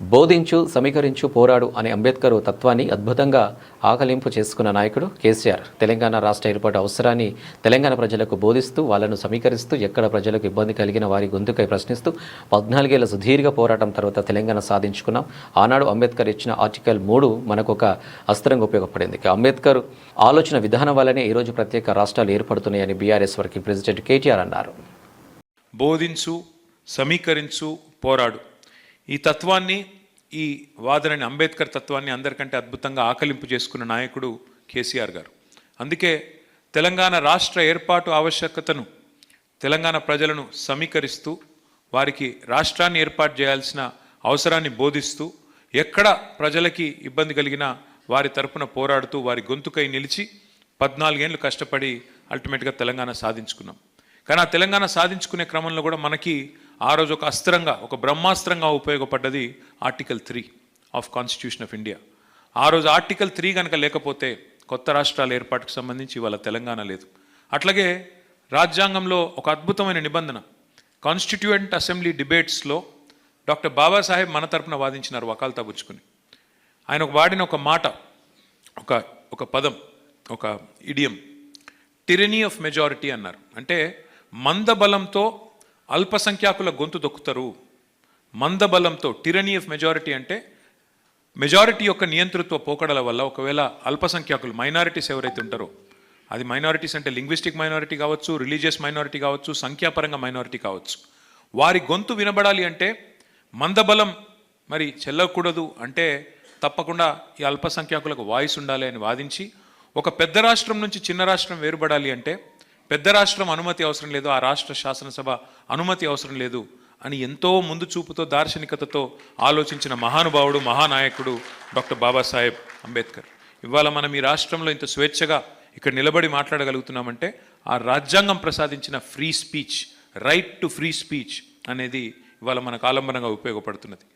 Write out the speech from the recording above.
బోధించు, సమీకరించు, పోరాడు అనే అంబేద్కర్ తత్వాన్ని అద్భుతంగా ఆకలింపు చేసుకున్న నాయకుడు కేసీఆర్. తెలంగాణ రాష్ట్ర ఏర్పాటు అవసరాన్ని తెలంగాణ ప్రజలకు బోధిస్తూ, వాళ్ళను సమీకరిస్తూ, ఎక్కడ ప్రజలకు ఇబ్బంది కలిగిన వారి గొంతుకై ప్రశ్నిస్తూ 14 ఏళ్ల సుదీర్ఘ పోరాటం తర్వాత తెలంగాణ సాధించుకున్నాం. ఆనాడు అంబేద్కర్ ఇచ్చిన ఆర్టికల్ 3 మనకు ఒక అస్త్రంగా ఉపయోగపడింది. అంబేద్కర్ ఆలోచన విధానం వల్లనే ఈరోజు ప్రత్యేక రాష్ట్రాలు ఏర్పడుతున్నాయని బీఆర్ఎస్ వర్కింగ్ ప్రెసిడెంట్ కేటీఆర్ అన్నారు. బోధించు, సమీకరించు, పోరాడు ఈ తత్వాన్ని, ఈ వాదనని, అంబేద్కర్ తత్వాన్ని అందరికంటే అద్భుతంగా ఆకలింపు చేసుకున్న నాయకుడు కేసీఆర్ గారు. అందుకే తెలంగాణ రాష్ట్ర ఏర్పాటు ఆవశ్యకతను, తెలంగాణ ప్రజలను సమీకరిస్తూ, వారికి రాష్ట్రాన్ని ఏర్పాటు చేయాల్సిన అవసరాన్ని బోధిస్తూ, ఎక్కడ ప్రజలకి ఇబ్బంది కలిగినా వారి తరపున పోరాడుతూ, వారి గొంతుకై నిలిచి 14 ఏళ్ళు కష్టపడి అల్టిమేట్గా తెలంగాణ సాధించుకున్నాం. కానీ ఆ తెలంగాణ సాధించుకునే క్రమంలో కూడా మనకి ఆ రోజు ఒక అస్త్రంగా, ఒక బ్రహ్మాస్త్రంగా ఉపయోగపడ్డది article 3 of constitution of India. ఆ రోజు ఆర్టికల్ 3 కనుక లేకపోతే కొత్త రాష్ట్రాల ఏర్పాటుకు సంబంధించి ఇవాళ తెలంగాణ లేదు. అట్లాగే రాజ్యాంగంలో ఒక అద్భుతమైన నిబంధన, కాన్స్టిట్యూయెంట్ అసెంబ్లీ డిబేట్స్లో డాక్టర్ బాబాసాహెబ్ మన తరపున వాదించినారు వకాల్తా పుచ్చుకుని. ఆయన వాడిన ఒక మాట, ఒక పదం, ఒక ఇడియం, టిరనీ ఆఫ్ మెజారిటీ అన్నారు. అంటే మందబలంతో అల్పసంఖ్యాకుల గొంతు దొక్కుతారు. మందబలంతో, టిరనీ ఆఫ్ మెజారిటీ అంటే మెజారిటీ యొక్క నియంతృత్వ పోకడల వల్ల ఒకవేళ అల్పసంఖ్యాకులు, మైనారిటీస్ ఎవరైతే ఉంటారో, అది మైనారిటీస్ అంటే లింగ్విస్టిక్ మైనారిటీ కావచ్చు, రిలీజియస్ మైనారిటీ కావచ్చు, సంఖ్యాపరంగా మైనారిటీ కావచ్చు, వారి గొంతు వినబడాలి అంటే మందబలం మరి చెల్లకూడదు. అంటే తప్పకుండా ఈ అల్పసంఖ్యాకులకు వాయిస్ ఉండాలి అని వాదించి, ఒక పెద్ద రాష్ట్రం నుంచి చిన్న రాష్ట్రం వేరుపడాలి అంటే పెద్ద రాష్ట్రం అనుమతి అవసరం లేదు, ఆ రాష్ట్ర శాసనసభ అనుమతి అవసరం లేదు అని ఎంతో ముందు చూపుతో, దార్శనికతతో ఆలోచించిన మహానుభావుడు, మహానాయకుడు డాక్టర్ బాబాసాహెబ్ అంబేద్కర్. ఇవాళ మనం ఈ రాష్ట్రంలో ఇంత స్వేచ్ఛగా ఇక్కడ నిలబడి మాట్లాడగలుగుతున్నామంటే ఆ రాజ్యాంగం ప్రసాదించిన free speech, right to free speech అనేది ఇవాళ మనకు ఆలంబనంగా ఉపయోగపడుతున్నది.